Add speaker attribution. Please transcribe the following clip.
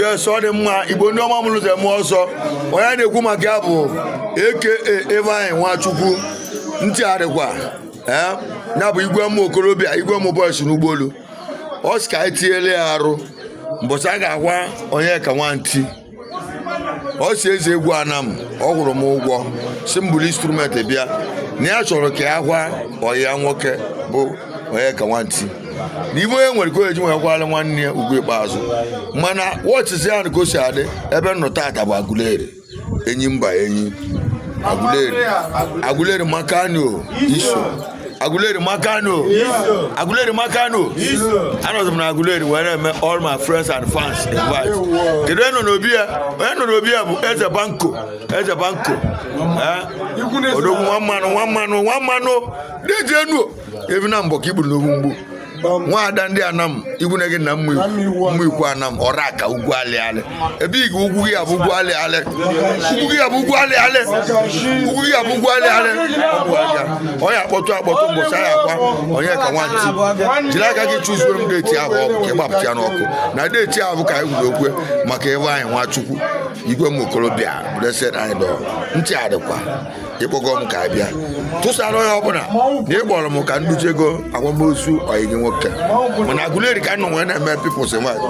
Speaker 1: yes ọ dị mma Igbo ndị ọma mụrụ ụzọ mụọ ọsọ onye na-ekwu maka ya bụ aka Ifeanyị Nwachukwu ntị adịkwa ya bụ igwe mmụ okorobịa igwe mmụ bọọsụ n'ụgbọelu ọ sị ka anyị tinyere ya arụ mbọchị a ga-agwa Onyeka Nwanti ọ si eze egwu Anam ọ gwụrụ m ụgwọ si m buru instrumenti bịa na ya chọrọ ka ya gwa ọyị ya nwoke bụ Onyeka Nwanti n'ime onye nwere ka o eji nwekwara nwanne ya ugwu ikpeazụ mana wọchịsị ya ka o si adị ebe nnọ tata bụ Aguleri enyi mba enyi Aguleri Makano iso Aguleri Makano anọzụ m na Aguleri wee na-eme all my friends and fans invite kedu onye nọ n'obi ya bụ Eze Banko odogwu nwa mmanụ deji enu ebi na mbọ ka igburu n'ogbu mgbu nwaada ndị Anam igwu na gị na mmụ ikwu Anam ọraka ugwu alịalị ebe ị ga ugwu gị abụ ugwu alịalị onye akpọtụ mbọchị ya akwa Onyeka Nwanti jiri aka gị chụzuo m deeti ahụ ọkụ ka ịgbapụta ya n'ọkụ na deeti ahụ ka anyị gwuru okwe maka Ifeanyị Nwachukwu igwe m okorobịa blessed idol ntị adịkwa ịkpọgọ m ka abịa tụsara onye ọbụla na ịkpọrọ m ka nduchego akwamozu ọyị gị nwoke mana Aguleri ka nọ nwee na-eme people's invite